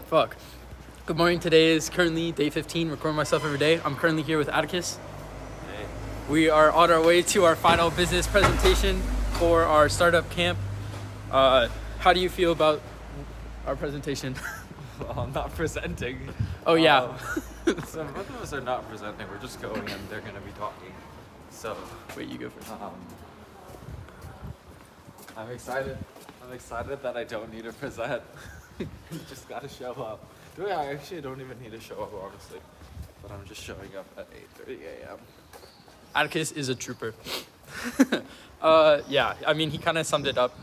Fuck. Good morning. Today is currently day 15, recording myself every day. I'm currently here with Atticus. Hey. We are on our way to our final business presentation for our startup camp. How do you feel about our presentation? Well, I'm not presenting. Oh, yeah. So both of us are not presenting. We're just going and they're going to be talking. So, Wait, you go first. I'm excited. I'm excited that I don't need to present. Just got to show up. I actually don't even need to show up, honestly. But I'm just showing up at 8:30 a.m. Atticus is a trooper. Yeah, I mean, he kind of summed it up.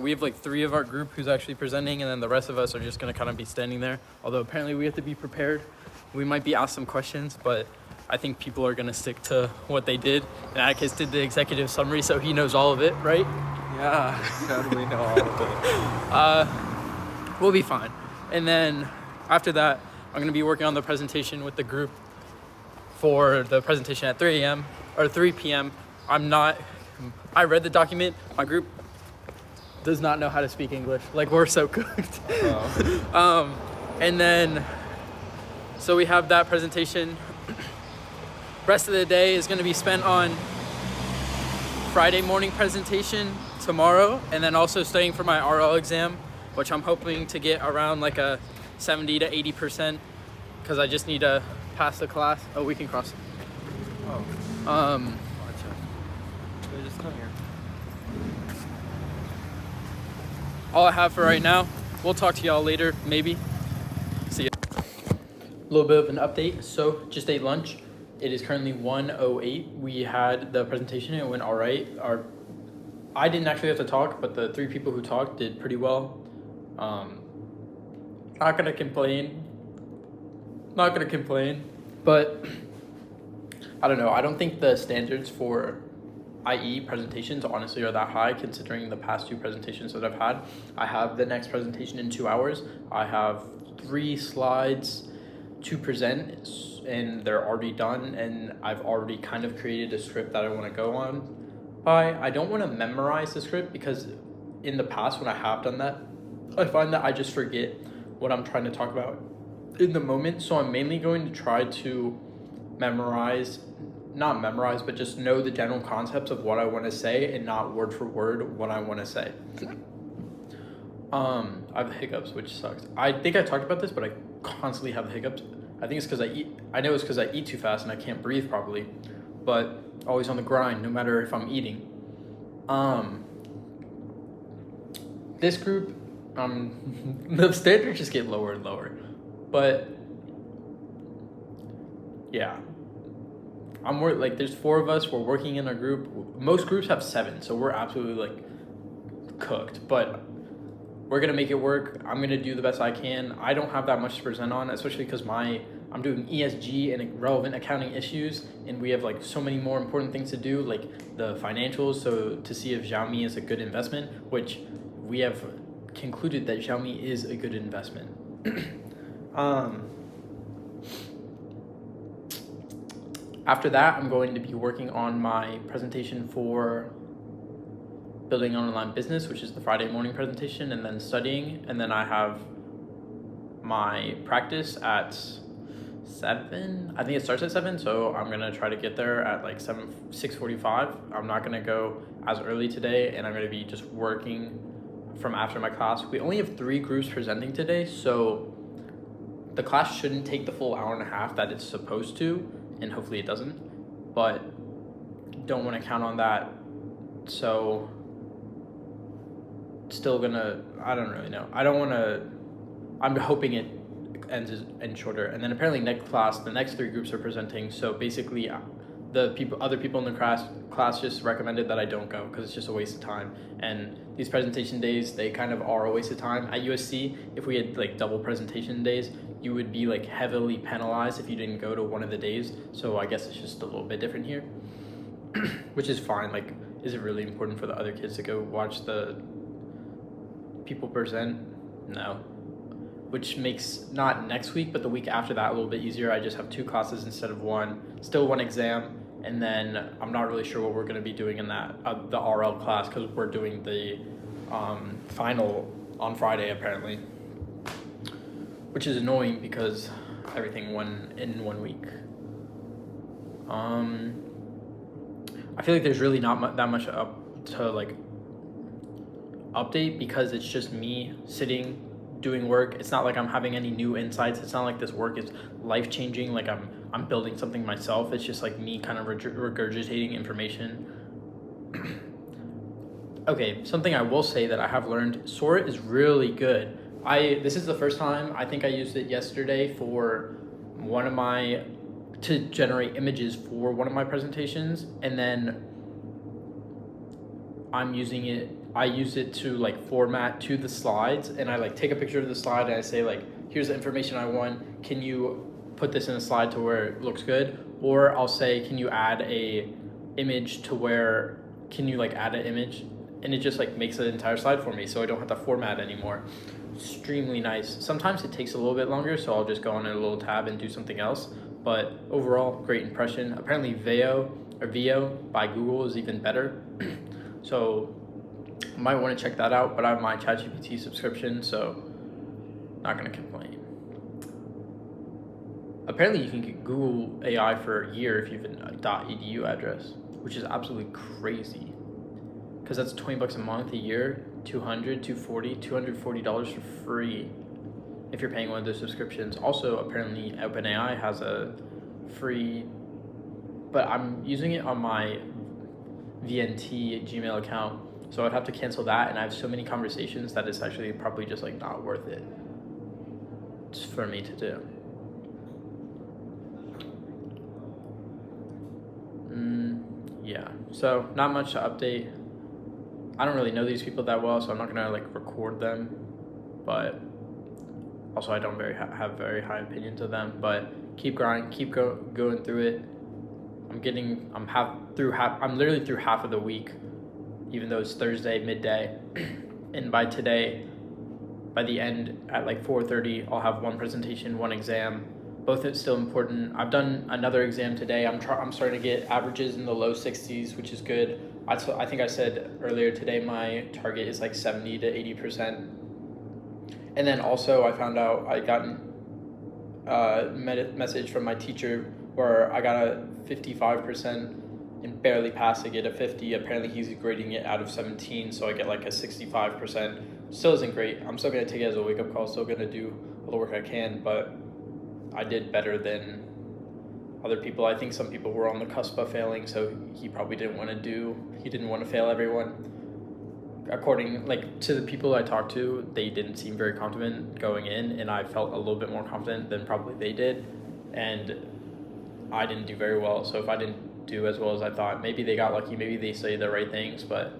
We have like 3 of our group who's actually presenting, and then the rest of us are just going to kind of be standing there. Although apparently we have to be prepared. We might be asked some questions, but I think people are going to stick to what they did. And Atticus did the executive summary, so he knows all of it, right? Yeah, how do we know all of it? We'll be fine. And then after that, I'm going to be working on the presentation with the group for the presentation at 3 a.m. or 3 p.m. I read the document. My group does not know how to speak English. Like, we're so cooked. Oh. And then, so we have that presentation. Rest of the day is going to be spent on Friday morning presentation tomorrow, and then also studying for my RL exam, which I'm hoping to get around like a 70 to 80%, because I just need to pass the class. Oh, we can cross. Oh. Um, Gotcha. So just come here. all I have for right now. We'll talk to y'all later, maybe. See ya. A little bit of an update. So just ate lunch. It is currently 1:08. We had the presentation. It went all right. I didn't actually have to talk, but the 3 people who talked did pretty well. Not gonna complain. But I don't know. I don't think the standards for IE presentations honestly are that high, considering the past 2 presentations that I've had. I have the next presentation in 2 hours. I have 3 slides to present, and they're already done, and I've already kind of created a script that I want to go on by. I don't want to memorize the script, because in the past when I have done that, I find that I just forget what I'm trying to talk about in the moment. So I'm mainly going to try to not memorize, but just know the general concepts of what I want to say, and not word for word what I want to say. I have hiccups, which sucks. I think I talked about this, but I constantly have hiccups. I think it's because I know it's because I eat too fast and I can't breathe properly, but always on the grind, no matter if I'm eating. This group, the standards just get lower and lower, but yeah, I'm worried. Like, there's 4 of us. We're working in a group. Most groups have 7, so we're absolutely like cooked. But we're gonna make it work. I'm gonna do the best I can. I don't have that much to present on, especially because I'm doing ESG and relevant accounting issues, and we have like so many more important things to do, like the financials. So to see if Xiaomi is a good investment, which we have concluded that Xiaomi is a good investment. After that, I'm going to be working on my presentation for building an online business, which is the Friday morning presentation, and then studying. And then I have my practice at 7. I think it starts at 7, so I'm gonna try to get there at like 6:45. I'm not gonna go as early today, and I'm gonna be just working from after my class. We only have 3 groups presenting today, so the class shouldn't take the full hour and a half that it's supposed to, and hopefully it doesn't, but don't want to count on that. So still gonna, I don't really know. I'm hoping it ends shorter. And then apparently next class, the next 3 groups are presenting. So basically other people in the class just recommended that I don't go, because it's just a waste of time. And these presentation days, they kind of are a waste of time. At USC, if we had like double presentation days, you would be like heavily penalized if you didn't go to one of the days. So I guess it's just a little bit different here, which is fine. Like, is it really important for the other kids to go watch the people present? No. Which makes not next week, but the week after that a little bit easier. I just have 2 classes instead of 1, still 1 exam, and then I'm not really sure what we're going to be doing in that the RL class, because we're doing the final on Friday apparently. which is annoying because everything went in 1 week. I feel like there's really not that much up to like update because it's just me sitting doing work. It's not like I'm having any new insights. It's not like this work is life-changing, like I'm building something myself. It's just like me kind of regurgitating information. Okay, something I will say that I have learned, Sora is really good. This is the first time, I think I used it yesterday for to generate images for one of my presentations, and then I use it to like format to the slides, and I like take a picture of the slide and I say like, here's the information I want. Can you put this in a slide to where it looks good? Or I'll say, can you add a image to where, can you like add an image? And it just like makes an entire slide for me, so I don't have to format anymore. Extremely nice. Sometimes it takes a little bit longer, so I'll just go on a little tab and do something else. But overall, great impression. Apparently VO by Google is even better. So I might want to check that out, but I have my ChatGPT subscription, so not going to complain. Apparently you can get Google AI for a year if you have a .edu address, which is absolutely crazy. Because that's $20 a month, a year, $240 for free if you're paying one of those subscriptions. Also, apparently OpenAI has a free, but I'm using it on my VNT Gmail account, so I'd have to cancel that, and I have so many conversations that it's actually probably just like not worth it for me to do. Yeah, so not much to update. I don't really know these people that well, so I'm not gonna like record them, but also I don't have very high opinions of them. But keep grinding, going through it. I'm literally through half of the week, even though it's Thursday midday, and by the end at like 4:30, I'll have one presentation, one exam. Both are still important. I've done another exam today. I'm starting to get averages in the low 60s, which is good. I think I said earlier today my target is like 70 to 80%. And then also I found out I got a message from my teacher where I got a 55% and barely passed to get a 50. Apparently he's grading it out of 17, so I get like a 65%. Still isn't great. I'm still gonna take it as a wake-up call. Still gonna do all the work I can, but I did better than other people. I think some people were on the cusp of failing, so he probably didn't want to fail everyone. According to the people I talked to, they didn't seem very confident going in, and I felt a little bit more confident than probably they did, and I didn't do very well. So if I didn't do as well as I thought, maybe they got lucky, maybe they say the right things, but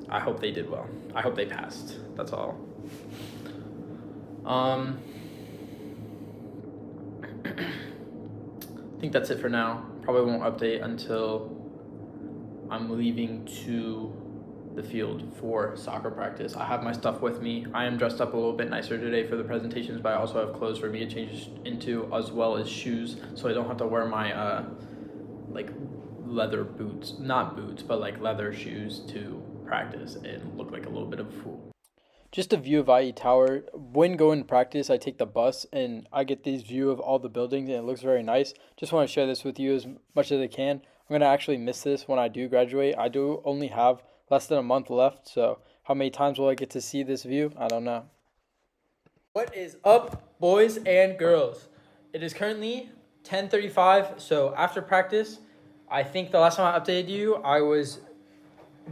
I hope they did well. I hope they passed. That's all. I think that's it for now. Probably won't update until I'm leaving to the field for soccer practice. I have my stuff with me. I am dressed up a little bit nicer today for the presentations, but I also have clothes for me to change into, as well as shoes, so I don't have to wear my leather boots, not boots, but like leather shoes to practice and look like a little bit of a fool. Just a view of IE Tower. When going to practice, I take the bus and I get this view of all the buildings and it looks very nice. Just want to share this with you as much as I can. I'm going to actually miss this when I do graduate. I do only have less than a month left, so how many times will I get to see this view? I don't know. What is up, boys and girls? It is currently 10:35, so after practice, I think the last time I updated you, I was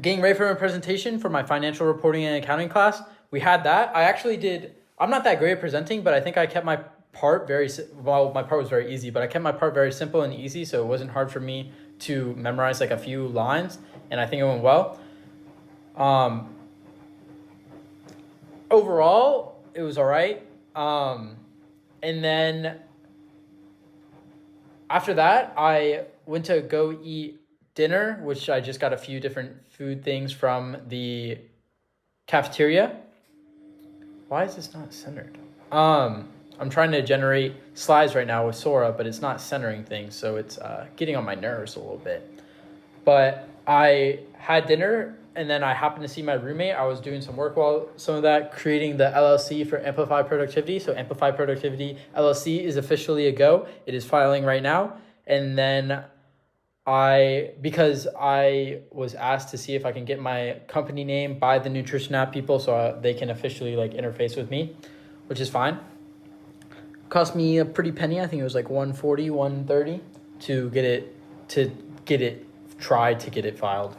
getting ready for a presentation for my financial reporting and accounting class. We had that. I'm not that great at presenting, but I think I kept my part my part was very easy, but I kept my part very simple and easy, so it wasn't hard for me to memorize like a few lines, and I think it went well. Overall, it was all right. And then after that, I went to go eat dinner, which I just got a few different food things from the cafeteria. Why is this not centered? I'm trying to generate slides right now with Sora, but it's not centering things, so it's getting on my nerves a little bit. But I had dinner and then I happened to see my roommate. I was doing some work while some of that, creating the LLC for Amplify Productivity. So Amplify Productivity LLC is officially a go. It is filing right now. And then because I was asked to see if I can get my company name by the Nutrition App people so they can officially like interface with me, which is fine. Cost me a pretty penny. I think it was like $140, $130 to get it filed.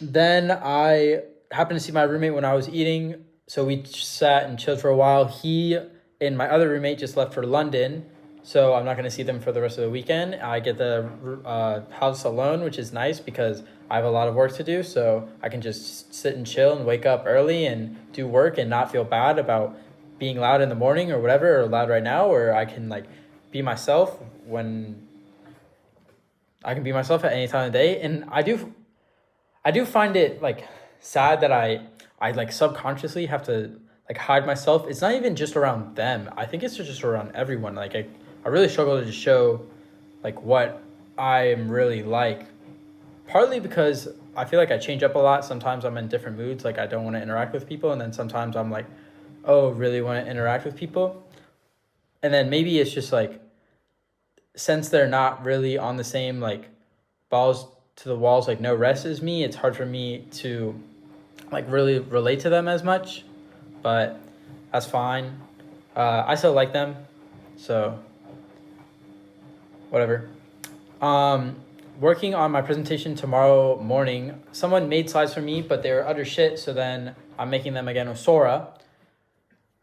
Then I happened to see my roommate when I was eating, so we sat and chilled for a while. He and my other roommate just left for London, so I'm not going to see them for the rest of the weekend. I get the house alone, which is nice because I have a lot of work to do, so I can just sit and chill and wake up early and do work and not feel bad about being loud in the morning or whatever, or loud right now, or I can like be myself when I can be myself at any time of the day. And I do find it like sad that I like subconsciously have to like hide myself. It's not even just around them. I think it's just around everyone. Like I really struggle to just show like what I am really like. Partly because I feel like I change up a lot. Sometimes I'm in different moods. Like I don't want to interact with people. And then sometimes I'm like, oh, really want to interact with people. And then maybe it's just like, since they're not really on the same like balls to the walls, like no rest as me, it's hard for me to like really relate to them as much, but that's fine. I still like them, so whatever. Working on my presentation tomorrow morning. Someone made slides for me, but they were utter shit, so then I'm making them again with Sora.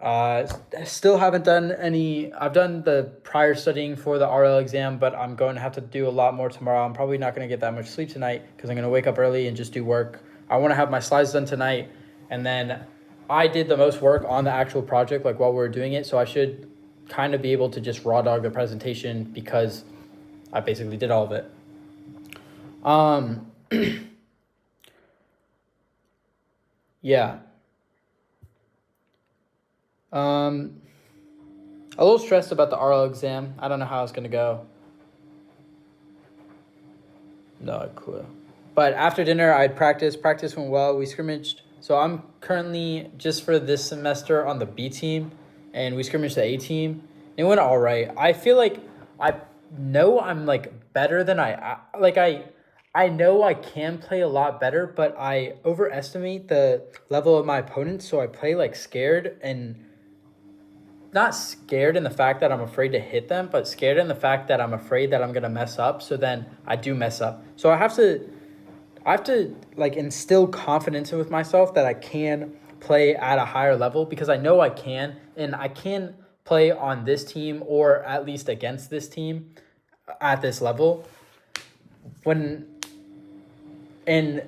I still haven't done any. I've done the prior studying for the RL exam, but I'm going to have to do a lot more tomorrow. I'm probably not going to get that much sleep tonight because I'm going to wake up early and just do work. I want to have my slides done tonight, and then I did the most work on the actual project, like while we were doing it, so I should kind of be able to just raw dog the presentation because I basically did all of it. Yeah. A little stressed about the RL exam. I don't know how it's gonna go. No clue. But after dinner, I'd practice. Practice went well. We scrimmaged. So I'm currently, just for this semester, on the B team, and we scrimmaged the A team. It went all right. I feel like I know I'm like better than I know I can play a lot better, but I overestimate the level of my opponents. So I play like scared, and not scared in the fact that I'm afraid to hit them, but scared in the fact that I'm afraid that I'm gonna mess up. So then I do mess up. So I have to like instill confidence with myself that I can play at a higher level, because I know I can, and I can play on this team or at least against this team at this level. And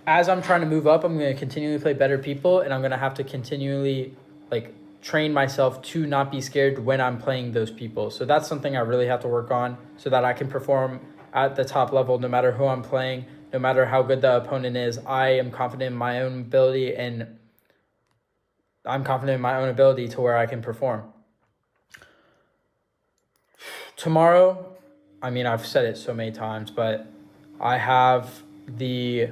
as I'm trying to move up, I'm going to continually play better people, and I'm going to have to continually like train myself to not be scared when I'm playing those people. So that's something I really have to work on so that I can perform at the top level no matter who I'm playing, no matter how good the opponent is. I am confident in my own ability, and I'm confident in my own ability to where I can perform. Tomorrow, I mean, I've said it so many times, but I have the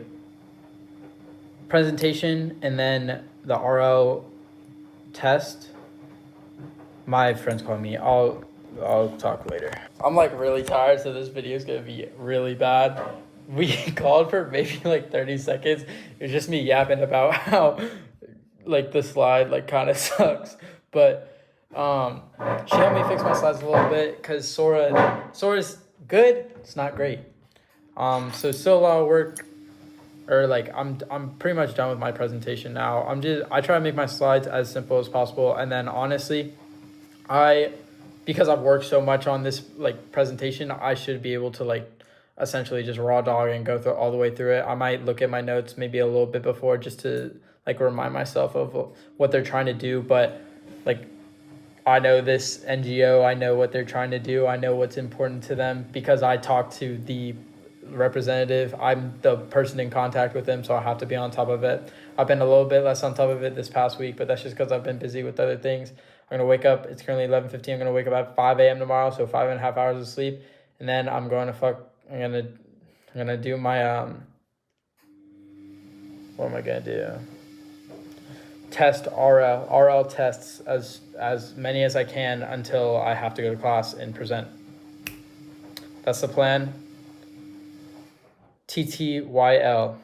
presentation and then the RL test. My friend's calling me. I'll talk later. I'm like really tired, so this video is gonna be really bad. We called for maybe like 30 seconds. It was just me yapping about how like the slide like kind of sucks, but she helped me fix my slides a little bit because Sora's good. It's not great. So it's still a lot of work. Or like I'm pretty much done with my presentation now. I try to make my slides as simple as possible, and then honestly, because I've worked so much on this like presentation, I should be able to like essentially just raw dog and go through all the way through it. I might look at my notes maybe a little bit before just to like remind myself of what they're trying to do, but like I know this NGO, I know what they're trying to do, I know what's important to them because I talk to the representative. I'm the person in contact with them, so I have to be on top of it. I've been a little bit less on top of it this past week, but that's just because I've been busy with other things. I'm gonna wake up. It's currently 11:15. I'm gonna wake up at 5 a.m. tomorrow, so 5.5 hours of sleep, and then I'm gonna I'm gonna do my what am I gonna do? Test RL tests as many as I can until I have to go to class and present. That's the plan. TTYL.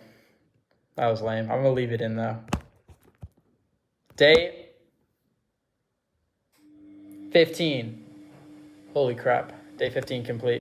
That was lame. I'm gonna leave it in though. Day 15. Holy crap. Day 15 complete.